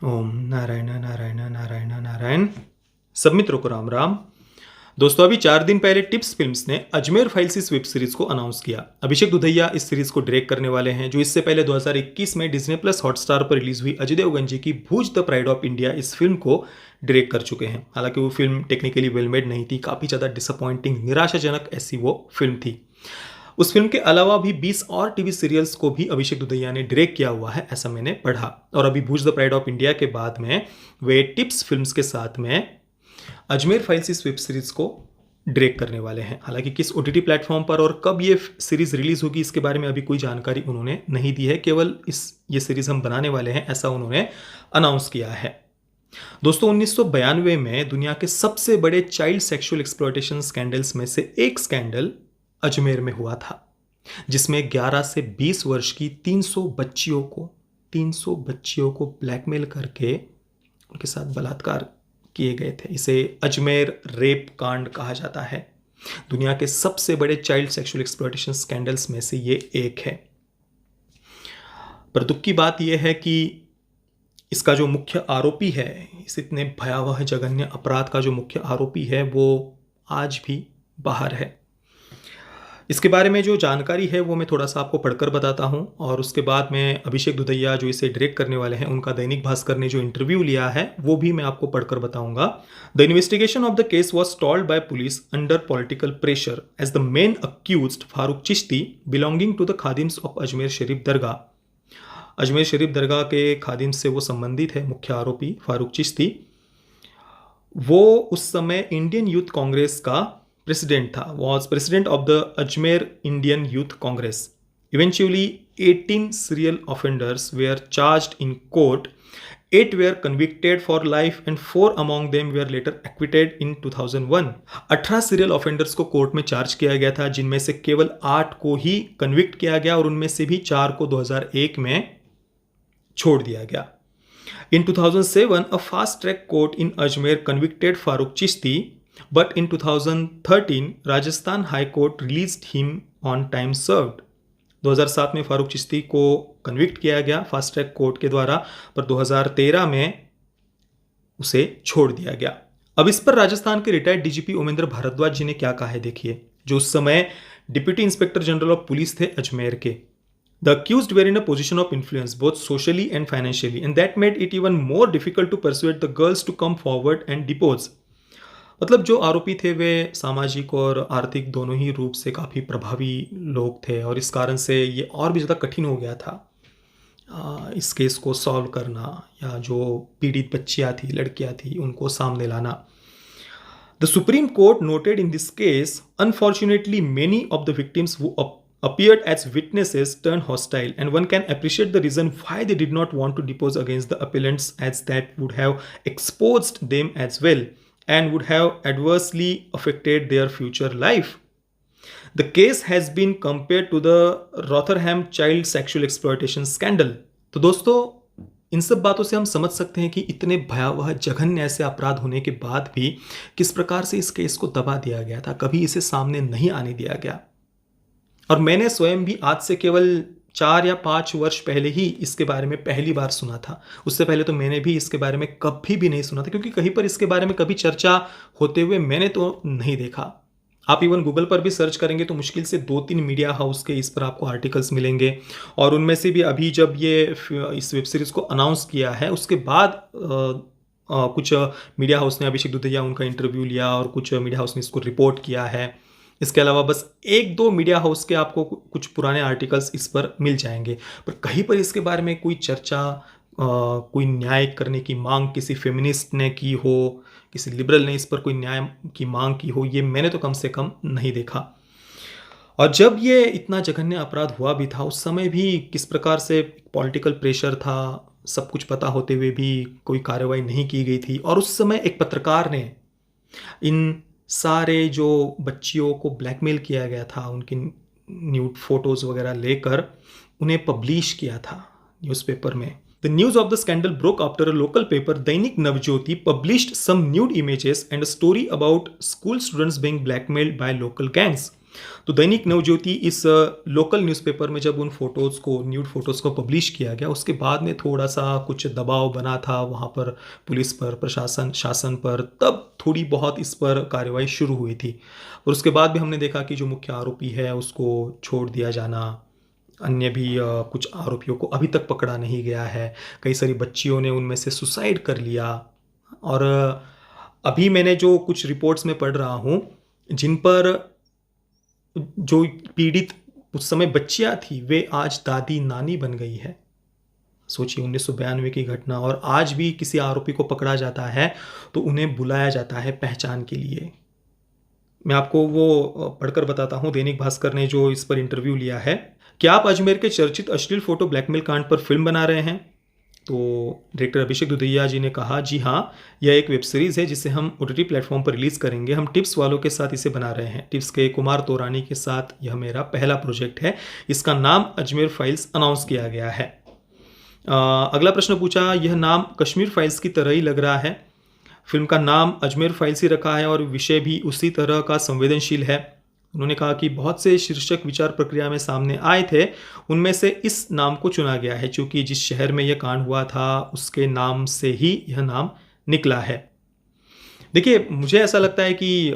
ओम नारायण नारायण नारायण नारायण। सब मित्रों को राम राम। दोस्तों, अभी 4 दिन पहले टिप्स फिल्म्स ने अजमेर फाइल्स इस वेब सीरीज को अनाउंस किया। अभिषेक दुधैया इस सीरीज को डायरेक्ट करने वाले हैं, जो इससे पहले 2021 में डिज्नी प्लस हॉटस्टार पर रिलीज हुई अजय देवगन जी की भूज द प्राइड ऑफ इंडिया इस फिल्म को डायरेक्ट कर चुके हैं। हालांकि वो फिल्म टेक्निकली वेल मेड नहीं थी, काफी ज्यादा डिसअपॉइंटिंग, निराशाजनक ऐसी वो फिल्म थी। उस फिल्म के अलावा भी 20 और टीवी सीरियल्स को भी अभिषेक दुधैया ने डायरेक्ट किया हुआ है, ऐसा मैंने पढ़ा। और अभी भूज द प्राइड ऑफ इंडिया के बाद में वे टिप्स फिल्म्स के साथ में अजमेर फाइल्स इस वेब सीरीज को डायरेक्ट करने वाले हैं। हालांकि किस ओटीटी प्लेटफॉर्म पर और कब ये सीरीज रिलीज होगी इसके बारे में अभी कोई जानकारी उन्होंने नहीं दी है। केवल ये सीरीज हम बनाने वाले हैं, ऐसा उन्होंने अनाउंस किया है। दोस्तों, 1992 में दुनिया के सबसे बड़े चाइल्ड सेक्सुअल एक्सप्लॉयटेशन स्कैंडल्स में से एक स्कैंडल अजमेर में हुआ था, जिसमें 11 से 20 वर्ष की 300 बच्चियों को ब्लैकमेल करके उनके साथ बलात्कार किए गए थे। इसे अजमेर रेप कांड कहा जाता है। दुनिया के सबसे बड़े चाइल्ड सेक्सुअल एक्सप्लॉयटेशन स्कैंडल्स में से ये एक है। पर दुख की बात यह है कि इसका जो मुख्य आरोपी है, इस इतने भयावह जघन्य अपराध का जो मुख्य आरोपी है, वो आज भी बाहर है। इसके बारे में जो जानकारी है वो मैं थोड़ा सा आपको पढ़कर बताता हूं, और उसके बाद में अभिषेक दुधैया जो इसे डायरेक्ट करने वाले हैं, उनका दैनिक भास्कर ने जो इंटरव्यू लिया है वो भी मैं आपको पढ़कर बताऊंगा। The investigation of the case was stalled by police under political pressure as the main accused Farooq Chishti belonging to the khadims of Ajmer Sharif Dargah. Ajmer Sharif Dargah के खादिम से वो संबंधित है। मुख्य आरोपी फारूक चिश्ती, वो उस समय इंडियन यूथ कांग्रेस का president था, was president of the Ajmer Indian Youth Congress. Eventually, 18 serial offenders were charged in court. 8 were convicted for life and 4 among them were later acquitted in 2001. 18 serial offenders को court में charge किया गया था, जिनमें से केवल 8 को ही कन्विक्ट किया गया और उनमें से भी 4 को 2001 में छोड़ दिया गया। In 2007, a fast track court in Ajmer convicted Farooq Chishti. But in 2013, Rajasthan High Court released him on time served. 2007 में फारूक चिश्ती को कन्विक्ट किया गया फास्ट ट्रैक कोर्ट के द्वारा, पर 2013 में उसे छोड़ दिया गया। अब इस पर राजस्थान के रिटायर्ड डीजीपी ओमेंद्र भारद्वाज जी ने क्या कहा है, देखिए। जो उस समय deputy inspector general of police थे अजमेर के। The accused were in a position of influence both socially and financially, and that made it even more difficult to persuade the girls to come forward and depose. मतलब जो आरोपी थे वे सामाजिक और आर्थिक दोनों ही रूप से काफ़ी प्रभावी लोग थे, और इस कारण से ये और भी ज़्यादा कठिन हो गया था इस केस को सॉल्व करना, या जो पीड़ित बच्चियाँ थी, लड़कियाँ थी, उनको सामने लाना। The supreme court noted in this case unfortunately many of the victims who appeared as witnesses turned hostile, and one can appreciate the reason why they did not want to depose against the appellants, as that would have exposed them as well and would have adversely affected their future life. The case has been compared to the Rotherham child sexual exploitation scandal. तो दोस्तों, इन सब बातों से हम समझ सकते हैं कि इतने भयावह जघन्य ऐसे अपराध होने के बाद भी किस प्रकार से इस केस को दबा दिया गया था, कभी इसे सामने नहीं आने दिया गया। और मैंने स्वयं भी आज से केवल 4 या 5 वर्ष पहले ही इसके बारे में पहली बार सुना था। उससे पहले तो मैंने भी इसके बारे में कभी भी नहीं सुना था, क्योंकि कहीं पर इसके बारे में कभी चर्चा होते हुए मैंने तो नहीं देखा। आप इवन गूगल पर भी सर्च करेंगे तो मुश्किल से 2-3 मीडिया हाउस के इस पर आपको आर्टिकल्स मिलेंगे, और उनमें से भी अभी जब ये इस वेब सीरीज़ को अनाउंस किया है उसके बाद कुछ मीडिया हाउस ने, अभिषेक दुधैया उनका इंटरव्यू लिया, और कुछ मीडिया हाउस ने इसको रिपोर्ट किया है। इसके अलावा बस 1-2 मीडिया हाउस के आपको कुछ पुराने आर्टिकल्स इस पर मिल जाएंगे, पर कहीं पर इसके बारे में कोई चर्चा, कोई न्याय करने की मांग किसी फेमिनिस्ट ने की हो, किसी लिबरल ने इस पर कोई न्याय की मांग की हो, ये मैंने तो कम से कम नहीं देखा। और जब ये इतना जघन्य अपराध हुआ भी था, उस समय भी किस प्रकार से पॉलिटिकल प्रेशर था, सब कुछ पता होते हुए भी कोई कार्रवाई नहीं की गई थी। और उस समय एक पत्रकार ने इन सारे जो बच्चियों को ब्लैकमेल किया गया था, उनकी न्यूड फोटोज़ वगैरह लेकर उन्हें पब्लिश किया था न्यूज़पेपर में। The news of the scandal broke after a local paper Dainik Navjyoti published some nude images and a story about school students being blackmailed by local gangs. तो दैनिक नवज्योति इस लोकल न्यूज़पेपर में जब उन फ़ोटोज़ को, न्यूड फ़ोटोज़ को publish किया गया, उसके बाद में थोड़ा-सा कुछ दबाव बना था वहाँ पर पुलिस पर, प्रशासन शासन पर, तब थोड़ी बहुत इस पर कार्रवाई शुरू हुई थी। और उसके बाद भी हमने देखा कि जो मुख्य आरोपी है उसको छोड़ दिया जाना, अन्य भी कुछ आरोपियों को अभी तक पकड़ा नहीं गया है। कई सारी बच्चियों ने उनमें से सुसाइड कर लिया और अभी मैंने जो कुछ रिपोर्ट्स में पढ़ रहा हूँ, जिन पर जो पीड़ित उस समय बच्चियाँ थी, वे आज दादी-नानी बन गई है। सोचिए 1992 की घटना और आज भी किसी आरोपी को पकड़ा जाता है, तो उन्हें बुलाया जाता है पहचान के लिए। मैं आपको वो पढ़कर बताता हूँ, दैनिक भास्कर ने जो इस पर इंटरव्यू लिया है। क्या आप अजमेर के चर्चित अश्लील फ़ोटो ब्लैकमेल कांड पर फ़िल्म बना रहे हैं? तो डायरेक्टर अभिषेक दुधैया जी ने कहा, जी हाँ, यह एक वेब सीरीज़ है जिसे हम ओटीटी प्लेटफॉर्म पर रिलीज़ करेंगे। हम टिप्स वालों के साथ इसे बना रहे हैं। टिप्स के कुमार तोरानी के साथ यह मेरा पहला प्रोजेक्ट है। इसका नाम अजमेर फाइल्स अनाउंस किया गया है। अगला प्रश्न पूछा, यह नाम कश्मीर फाइल्स की तरह ही लग रहा है। फिल्म का नाम अजमेर फाइल्स ही रखा है और विषय भी उसी तरह का संवेदनशील है। उन्होंने कहा कि बहुत से शीर्षक विचार प्रक्रिया में सामने आए थे, उनमें से इस नाम को चुना गया है क्योंकि जिस शहर में यह कांड हुआ था उसके नाम से ही यह नाम निकला है। देखिए, मुझे ऐसा लगता है कि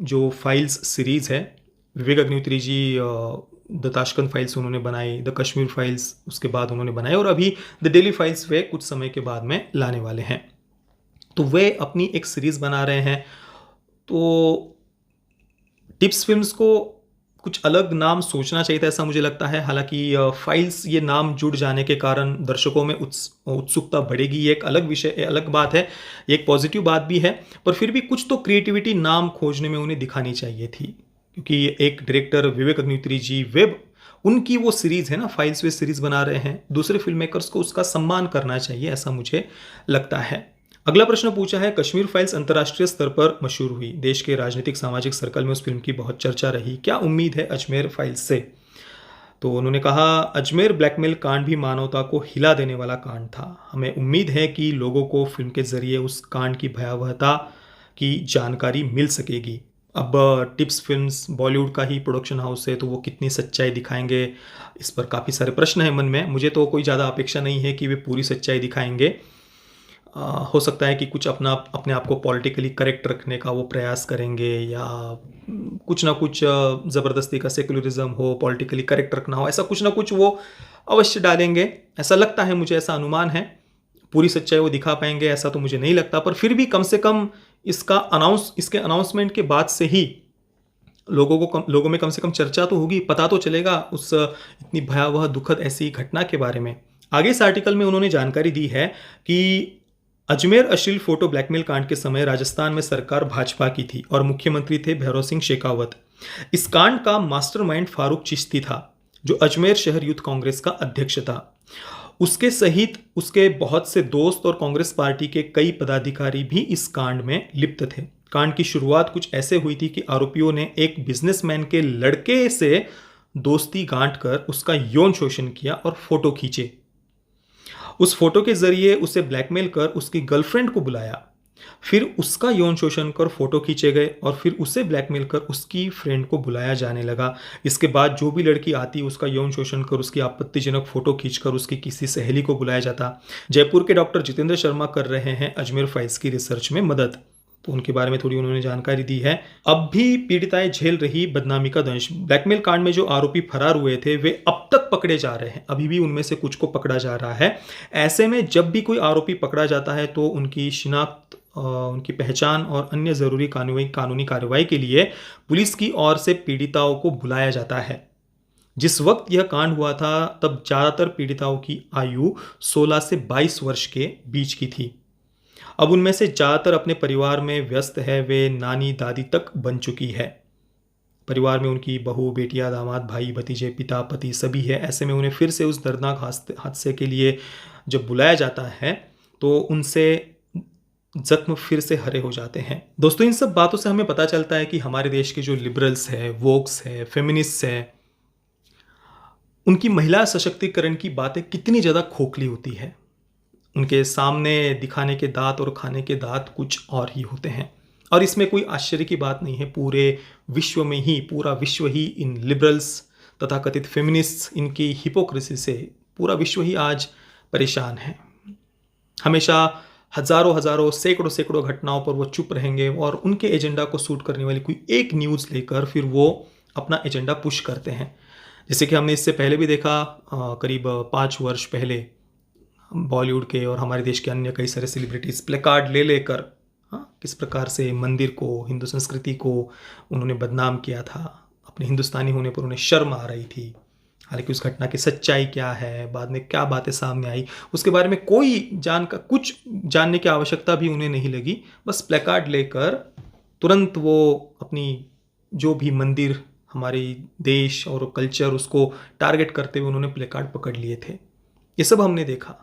जो फाइल्स सीरीज़ है, Vivek Agnihotri ji the Tashkent files उन्होंने बनाई, द कश्मीर फाइल्स उसके बाद उन्होंने बनाई और अभी द डेली फाइल्स वे कुछ समय के बाद में लाने वाले हैं। तो वे अपनी एक सीरीज़ बना रहे हैं, तो टिप्स फिल्म्स को कुछ अलग नाम सोचना चाहिए था, ऐसा मुझे लगता है। हालांकि फाइल्स ये नाम जुड़ जाने के कारण दर्शकों में उत्सुकता बढ़ेगी, ये एक अलग विषय, अलग बात है, ये एक पॉजिटिव बात भी है। पर फिर भी कुछ तो क्रिएटिविटी नाम खोजने में उन्हें दिखानी चाहिए थी, क्योंकि एक डायरेक्टर विवेक अग्निहोत्री जी, वेब उनकी वो सीरीज़ है ना, फाइल्स वे सीरीज़ बना रहे हैं, दूसरे फिल्म मेकर्स को उसका सम्मान करना चाहिए, ऐसा मुझे लगता है। अगला प्रश्न पूछा है, कश्मीर फाइल्स अंतर्राष्ट्रीय स्तर पर मशहूर हुई, देश के राजनीतिक सामाजिक सर्कल में उस फिल्म की बहुत चर्चा रही, क्या उम्मीद है अजमेर फाइल्स से? तो उन्होंने कहा, अजमेर ब्लैकमेल कांड भी मानवता को हिला देने वाला कांड था। हमें उम्मीद है कि लोगों को फिल्म के जरिए उस कांड की भयावहता की जानकारी मिल सकेगी। अब टिप्स फिल्म्स बॉलीवुड का ही प्रोडक्शन हाउस है, तो वो कितनी सच्चाई दिखाएंगे, इस पर काफ़ी सारे प्रश्न हैं मन में। मुझे तो कोई ज़्यादा अपेक्षा नहीं है कि वे पूरी सच्चाई दिखाएंगे। हो सकता है कि कुछ अपने आप को पॉलिटिकली करेक्ट रखने का वो प्रयास करेंगे, या कुछ ना कुछ ज़बरदस्ती का सेकुलरिज्म हो, पॉलिटिकली करेक्ट रखना हो, ऐसा कुछ ना कुछ वो अवश्य डालेंगे, ऐसा लगता है मुझे, ऐसा अनुमान है। पूरी सच्चाई वो दिखा पाएंगे ऐसा तो मुझे नहीं लगता, पर फिर भी कम से कम इसके अनाउंसमेंट के बाद से ही लोगों में कम से कम चर्चा तो होगी, पता तो चलेगा उस इतनी भयावह दुखद ऐसी घटना के बारे में। आगे इस आर्टिकल में उन्होंने जानकारी दी है कि अजमेर अश्लील फोटो ब्लैकमेल कांड के समय राजस्थान में सरकार भाजपा की थी और मुख्यमंत्री थे भैरव सिंह शेखावत। इस कांड का मास्टरमाइंड फारूक चिश्ती था, जो अजमेर शहर यूथ कांग्रेस का अध्यक्ष था। उसके सहित उसके बहुत से दोस्त और कांग्रेस पार्टी के कई पदाधिकारी भी इस कांड में लिप्त थे। कांड की शुरुआत कुछ ऐसे हुई थी कि आरोपियों ने एक बिजनेसमैन के लड़के से दोस्ती गांठकर उसका यौन शोषण किया और फोटो खींचे। उस फोटो के जरिए उसे ब्लैकमेल कर उसकी गर्लफ्रेंड को बुलाया, फिर उसका यौन शोषण कर फोटो खींचे गए और फिर उसे ब्लैकमेल कर उसकी फ्रेंड को बुलाया जाने लगा। इसके बाद जो भी लड़की आती उसका यौन शोषण कर उसकी आपत्तिजनक फोटो खींचकर उसकी किसी सहेली को बुलाया जाता। जयपुर के डॉक्टर जितेंद्र शर्मा कर रहे हैं अजमेर फाइल्स की रिसर्च में मदद, तो उनके बारे में थोड़ी उन्होंने जानकारी दी है। अब भी पीड़िताएं झेल रही बदनामी का दंश। ब्लैकमेल कांड में जो आरोपी फरार हुए थे वे अब तक पकड़े जा रहे हैं, अभी भी उनमें से कुछ को पकड़ा जा रहा है। ऐसे में जब भी कोई आरोपी पकड़ा जाता है तो उनकी शिनाख्त, उनकी पहचान और अन्य जरूरी कानूनी कार्रवाई के लिए पुलिस की ओर से पीड़िताओं को बुलाया जाता है। जिस वक्त यह कांड हुआ था तब ज्यादातर पीड़िताओं की आयु 16 से 22 वर्ष के बीच की थी। अब उनमें से ज़्यादातर अपने परिवार में व्यस्त है, वे नानी दादी तक बन चुकी है। परिवार में उनकी बहू, बेटियां, दामाद, भाई, भतीजे, पिता, पति सभी है। ऐसे में उन्हें फिर से उस दर्दनाक हादसे के लिए जब बुलाया जाता है तो उनसे जख्म फिर से हरे हो जाते हैं। दोस्तों, इन सब बातों से हमें पता चलता है कि हमारे देश के जो लिबरल्स है, वोक्स है, फेमिनिस्ट है, उनकी महिला सशक्तिकरण की बातें कितनी ज़्यादा खोखली होती है। उनके सामने दिखाने के दांत और खाने के दांत कुछ और ही होते हैं। और इसमें कोई आश्चर्य की बात नहीं है, पूरे विश्व में ही, पूरा विश्व ही इन लिबरल्स तथा कथित फेमिनिस्ट इनकी हिपोक्रेसी से पूरा विश्व ही आज परेशान है। हमेशा हजारों हजारों सैकड़ों सैकड़ों घटनाओं पर वो चुप रहेंगे और उनके एजेंडा को सूट करने वाली कोई एक न्यूज़ लेकर फिर वो अपना एजेंडा पुश करते हैं। जैसे कि हमने इससे पहले भी देखा, करीब 5 वर्ष पहले बॉलीवुड के और हमारे देश के अन्य कई सारे सेलिब्रिटीज़ प्लेकार्ड ले लेकर किस प्रकार से मंदिर को, हिंदू संस्कृति को उन्होंने बदनाम किया था। अपने हिंदुस्तानी होने पर उन्हें शर्म आ रही थी। हालांकि उस घटना की सच्चाई क्या है, बाद में क्या बातें सामने आई, उसके बारे में कुछ जानने की आवश्यकता भी उन्हें नहीं लगी। बस प्लेकार्ड लेकर तुरंत वो अपनी जो भी मंदिर, हमारे देश और कल्चर, उसको टारगेट करते हुए उन्होंने प्लेकार्ड पकड़ लिए थे। ये सब हमने देखा।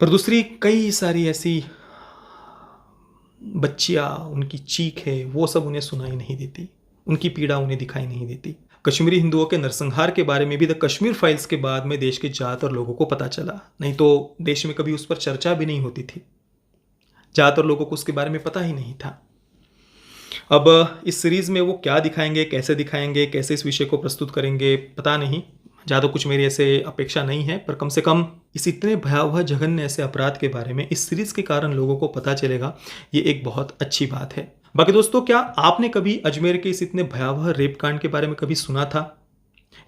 पर दूसरी कई सारी ऐसी बच्चियाँ, उनकी चीख है, वो सब उन्हें सुनाई नहीं देती, उनकी पीड़ा उन्हें दिखाई नहीं देती। कश्मीरी हिंदुओं के नरसंहार के बारे में भी द कश्मीर फाइल्स के बाद में देश के ज़्यादातर लोगों को पता चला, नहीं तो देश में कभी उस पर चर्चा भी नहीं होती थी। ज़्यादातर लोगों को उसके बारे में पता ही नहीं था। अब इस सीरीज़ में वो क्या दिखाएंगे, कैसे इस विषय को प्रस्तुत करेंगे, पता नहीं। ज़्यादा कुछ मेरी ऐसे अपेक्षा नहीं है, पर कम से कम इस इतने भयावह जघन्य ऐसे अपराध के बारे में इस सीरीज़ के कारण लोगों को पता चलेगा, ये एक बहुत अच्छी बात है। बाकी दोस्तों, क्या आपने कभी अजमेर के इस इतने भयावह रेप कांड के बारे में कभी सुना था,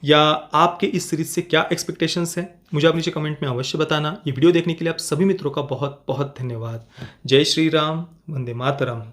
या आपके इस सीरीज से क्या एक्सपेक्टेशंस हैं? मुझे आप नीचे कमेंट में अवश्य बताना। ये वीडियो देखने के लिए आप सभी मित्रों का बहुत बहुत धन्यवाद। जय श्री राम, वंदे मातरम।